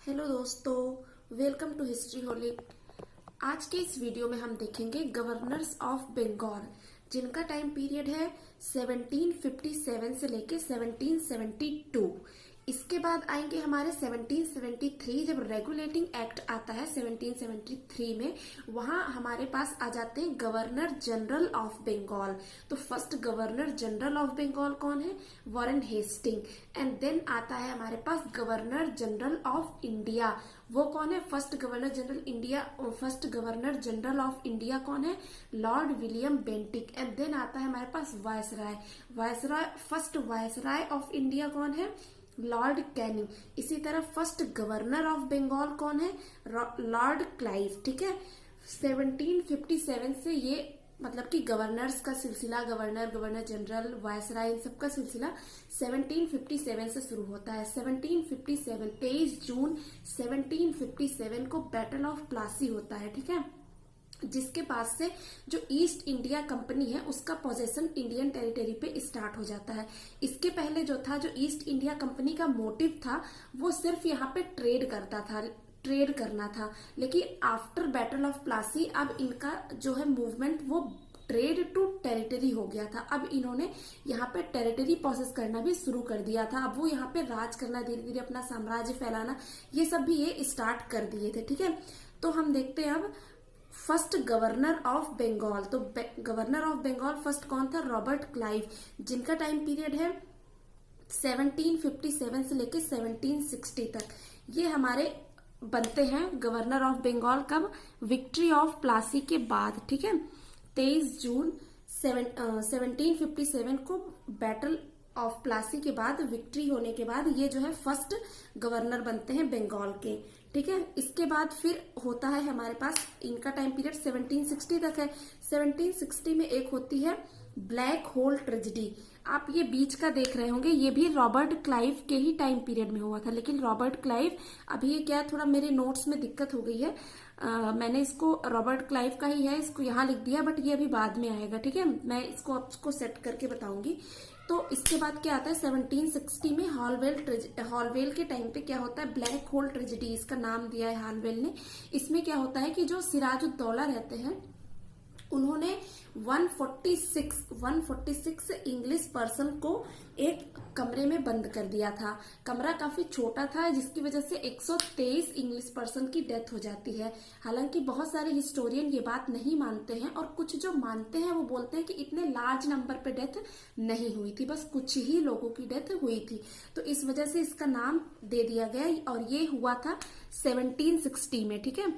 Hello दोस्तों, welcome to history Holi. आज के इस वीडियो में हम देखेंगे गवर्नर्स ऑफ बंगाल, जिनका टाइम पीरियड है 1757 से लेके 1772। इसके बाद आएंगे हमारे 1773, जब रेगुलेटिंग एक्ट आता है 1773 में, वहां हमारे पास आ जाते हैं गवर्नर जनरल ऑफ बंगाल। तो first governor general of Bengal कौन है? Warren Hasting. एंड देन आता है हमारे पास गवर्नर जनरल ऑफ इंडिया। वो कौन है? First governor general India. First governor general of India कौन है? Lord William Bentinck. And then आता है हमारे पास viceroy. First viceroy of India कौन है? Lord Canning. इसी तरह फर्स्ट गवर्नर ऑफ बंगाल कौन है? Lord Clive. ठीक है, 1757 से ये मतलब कि गवर्नर्स का सिलसिला, गवर्नर जनरल, वायसराय, इन सब का सिलसिला 1757 से शुरू होता है। 1757 23 जून 1757 को बैटल ऑफ प्लासी होता है। ठीक है, जिसके पास से जो ईस्ट इंडिया कंपनी है उसका पोजेशन इंडियन टेरिटरी पे स्टार्ट हो जाता है। इसके पहले जो था, जो ईस्ट इंडिया कंपनी का मोटिव था, वो सिर्फ यहाँ पे ट्रेड करना था। लेकिन आफ्टर बैटल ऑफ प्लासी अब इनका जो है मूवमेंट वो ट्रेड टू टेरिटरी हो गया था। अब इन्होंने यहाँ पे टेरिटरी प्रोसेस करना भी शुरू कर दिया था। अब वो यहाँ पे राज करना, धीरे धीरे अपना साम्राज्य फैलाना, ये सब भी ये स्टार्ट कर दिए थे। ठीक है, तो हम देखते हैं अब फर्स्ट गवर्नर ऑफ बंगाल। तो गवर्नर ऑफ बंगाल फर्स्ट कौन था? रॉबर्ट क्लाइव, जिनका टाइम पीरियड है 1757 से लेके 1760 तक। ये हमारे बनते हैं गवर्नर ऑफ बंगाल कब? विक्ट्री ऑफ प्लासी के बाद। ठीक है, 23 जून 1757 को बैटल ऑफ प्लासी के बाद, विक्ट्री होने के बाद ये जो है फर्स्ट गवर्नर बनते हैं बंगाल के। ठीक है, इसके बाद फिर होता है हमारे पास, इनका टाइम पीरियड 1760 तक है। 1760 में एक होती है ब्लैक होल ट्रेजेडी। आप ये बीच का देख रहे होंगे, ये भी रॉबर्ट क्लाइव के ही टाइम पीरियड में हुआ था। लेकिन रॉबर्ट क्लाइव, अभी ये क्या, थोड़ा मेरे नोट्स में दिक्कत हो गई है, मैंने इसको रॉबर्ट क्लाइव का ही है, इसको यहाँ लिख दिया, बट ये अभी बाद में आएगा। ठीक है, मैं इसको आपको सेट करके बताऊंगी। तो इसके बाद क्या आता है 1760 में हॉलवेल के टाइम पे क्या होता है? ब्लैक होल ट्रेजेडी, इसका नाम दिया है हॉलवेल ने। इसमें क्या होता है कि जो सिराजुद्दौला रहते हैं, उन्होंने 146 इंग्लिश पर्सन को एक कमरे में बंद कर दिया था। कमरा काफी छोटा था, जिसकी वजह से 123 इंग्लिश पर्सन की डेथ हो जाती है। हालांकि बहुत सारे हिस्टोरियन ये बात नहीं मानते हैं, और कुछ जो मानते हैं वो बोलते हैं कि इतने लार्ज नंबर पे डेथ नहीं हुई थी, बस कुछ ही लोगों की डेथ हुई थी। तो इस वजह से इसका नाम दे दिया गया, और ये हुआ था 1760 में। ठीक है,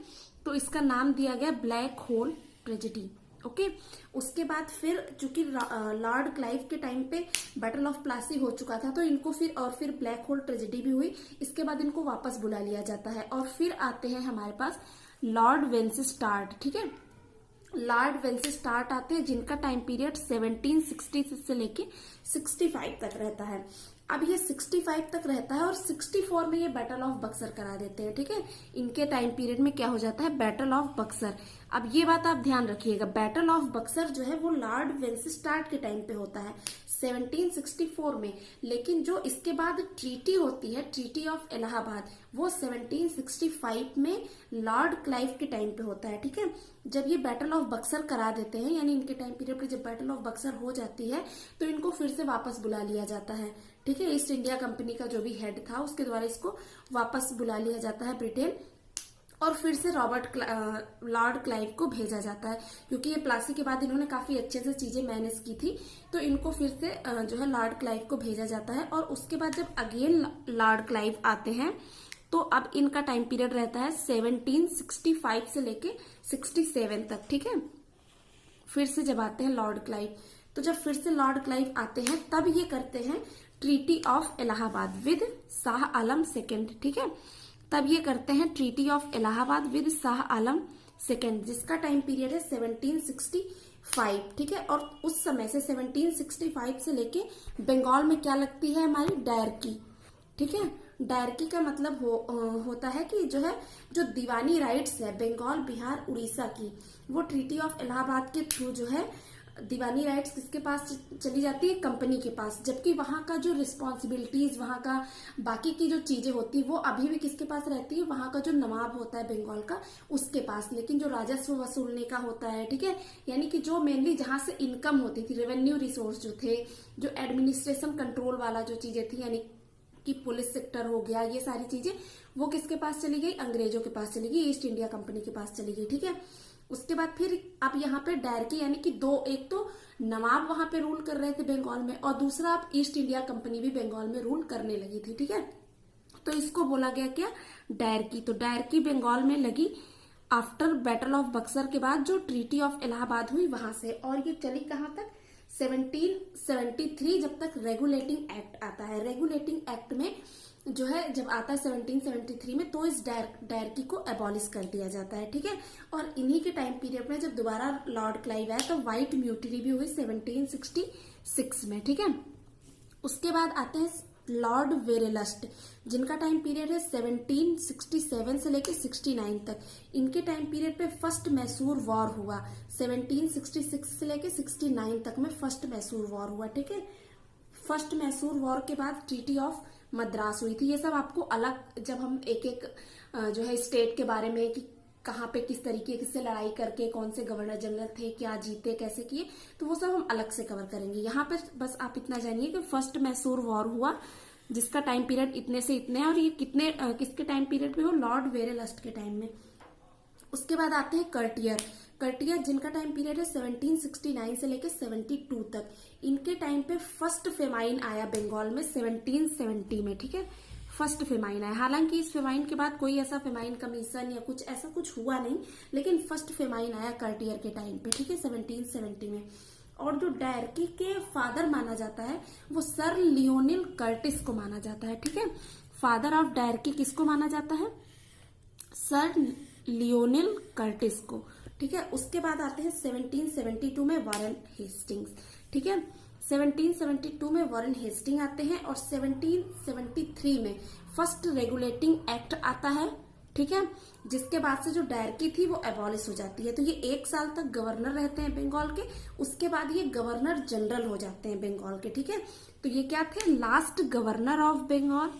तो इसका नाम दिया गया ब्लैक होल ट्रेजेडी। ओके, उसके बाद फिर चूंकि लॉर्ड क्लाइव के टाइम पे बैटल ऑफ प्लासी हो चुका था, तो इनको फिर ब्लैक होल ट्रेजेडी भी हुई। इसके बाद इनको वापस बुला लिया जाता है, और फिर आते हैं हमारे पास लॉर्ड वेंसिस्टार्ट। ठीक है, लॉर्ड वेंसिस्टार्ट आते हैं, जिनका टाइम पीरियड 1760 से लेके 65 तक रहता है। अब ये 65 तक रहता है, और 64 में ये बैटल ऑफ बक्सर करा देते हैं। ठीक है, इनके टाइम पीरियड में क्या हो जाता है? Battle of Buxar. अब ये बात आप ध्यान रखिएगा, बैटल ऑफ बक्सर जो है वो लॉर्ड वेंसिस्टार्ट के टाइम पे होता है 1764 में। लेकिन जो इसके बाद ट्रीटी होती है, ट्रीटी ऑफ इलाहाबाद, वो 1765 में लॉर्ड क्लाइव के टाइम पे होता है। ठीक है, जब ये बैटल ऑफ बक्सर करा देते हैं, यानी इनके टाइम पीरियड पे जब बैटल ऑफ बक्सर हो जाती है, तो इनको फिर से वापस बुला लिया जाता है। ठीक है, ईस्ट इंडिया कंपनी का जो भी हेड था, उसके द्वारा इसको वापस बुला लिया जाता है ब्रिटेन, और फिर से लॉर्ड क्लाइव को भेजा जाता है। क्योंकि ये प्लासी के बाद इन्होंने काफी अच्छे से चीजें मैनेज की थी, तो इनको फिर से जो है लॉर्ड क्लाइव को भेजा जाता है। और उसके बाद जब अगेन लॉर्ड क्लाइव आते हैं, तो अब इनका टाइम पीरियड रहता है 1765 से लेके 67 तक। ठीक है, फिर से जब आते हैं लॉर्ड क्लाइव, तो जब फिर से लॉर्ड क्लाइव आते हैं, तब ये करते हैं treaty of Allahabad with Shah Alam second. ठीक है, तब ये करते हैं treaty of Allahabad with Shah Alam second, जिसका टाइम पीरियड है 1765। ठीक है, और उस समय से 1765 से लेके बंगाल में क्या लगती है? हमारी डायरकी। ठीक है, डायरकी का मतलब होता है कि जो दीवानी राइट्स है बंगाल, बिहार, उड़ीसा की, वो ट्रीटी ऑफ इलाहाबाद के थ्रू जो है दीवानी राइट्स किसके पास चली जाती है, कंपनी के पास, जबकि वहां का जो रिस्पॉन्सिबिलिटीज, वहां का बाकी की जो चीजें होती है वो अभी भी किसके पास रहती है, वहां का जो नवाब होता है बंगाल का उसके पास। लेकिन जो राजस्व वसूलने का होता है, ठीक है, यानी कि जो मेनली जहां से इनकम होती थी, रेवेन्यू रिसोर्स जो थे, जो एडमिनिस्ट्रेशन कंट्रोल वाला जो चीजें थी, यानी कि पुलिस सेक्टर हो गया, ये सारी चीजें वो किसके पास चली गई, अंग्रेजों के पास चली गई, ईस्ट इंडिया कंपनी के पास चली गई, ठीक है। उसके बाद फिर अब यहाँ पे डायरकी यानी कि दो, एक तो नवाब वहां पे रूल कर रहे थे बंगाल में, और दूसरा अब ईस्ट इंडिया कंपनी भी बंगाल में रूल करने लगी थी, ठीक है। तो इसको बोला गया क्या, डायरकी। तो डायरकी बंगाल में लगी आफ्टर बैटल ऑफ बक्सर के बाद, जो ट्रीटी ऑफ इलाहाबाद हुई वहां से, और ये चली कहां तक, 1773, जब तक रेगुलेटिंग एक्ट आता है। रेगुलेटिंग एक्ट में जो है जब आता है 1773 में, तो इस डायरकी को एबॉलिश कर दिया जाता है, ठीक है। और इन्हीं के टाइम पीरियड में जब दोबारा लॉर्ड क्लाइव आया तो व्हाइट म्यूटिनी भी हुई 1766 में, ठीक है। उसके बाद आते हैं लॉर्ड वेरेलस्ट, जिनका टाइम पीरियड है 1767 से लेके 69 तक। इनके टाइम पीरियड पे फर्स्ट मैसूर वॉर हुआ, 1766 से लेके 69 तक में फर्स्ट मैसूर वॉर हुआ, ठीक है। फर्स्ट मैसूर वॉर के बाद ट्रीटी ऑफ मद्रास हुई थी। ये सब आपको अलग, जब हम एक एक जो है स्टेट के बारे में कि कहाँ पे किस तरीके से लड़ाई करके कौन से गवर्नर जनरल थे, क्या जीते, कैसे किए, तो वो सब हम अलग से कवर करेंगे। यहाँ पे बस आप इतना जानिए कि फर्स्ट मैसूर वॉर हुआ जिसका टाइम पीरियड इतने से इतने है, और ये कितने किसके टाइम पीरियड में हो, लॉर्ड वेरेलस्ट के टाइम में। उसके बाद आते हैं कर्टियर। कर्टियर जिनका टाइम पीरियड है 1769 से लेकर 72 तक। इनके टाइम पे फर्स्ट फेमाइन आया बंगाल में 1770 में, ठीक है। फर्स्ट फेमाइन आया, हालांकि इस फेमाइन के बाद कोई ऐसा फेमाइन कमीशन या कुछ ऐसा कुछ हुआ नहीं, लेकिन फर्स्ट फेमाइन आया कर्टियर के टाइम पे, ठीक है, 1770 में। और जो डायरकी के फादर माना जाता है वो सर लियोनिल कर्टिस को माना जाता है, ठीक है। फादर ऑफ डायरकी किसको माना जाता है, सर लियोनिल कर्टिस को, ठीक है। उसके बाद आते हैं 1772 में वॉरेन हेस्टिंग्स, ठीक है। 1772 में वॉरेन हेस्टिंग आते हैं, और 1773 में फर्स्ट रेगुलेटिंग एक्ट आता है, ठीक है, जिसके बाद से जो डायरकी थी वो एबॉलिश हो जाती है। तो ये 1 साल तक गवर्नर रहते हैं बंगाल के, उसके बाद ये गवर्नर जनरल हो जाते हैं बंगाल के, ठीक है। तो ये क्या थे, लास्ट गवर्नर ऑफ बंगाल,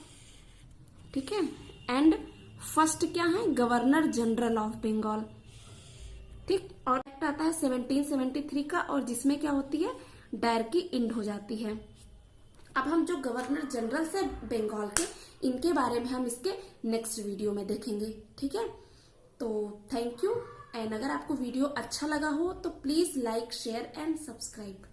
ठीक है, एंड फर्स्ट क्या है, गवर्नर जनरल ऑफ बंगाल, ठीक। और एक्ट आता है 1773 का, और जिसमें क्या होती है, डायरकी इंड हो जाती है। अब हम जो गवर्नर जनरल से बंगाल के, इनके बारे में हम इसके नेक्स्ट वीडियो में देखेंगे, ठीक है। तो थैंक यू, एंड अगर आपको वीडियो अच्छा लगा हो तो please like, share and subscribe.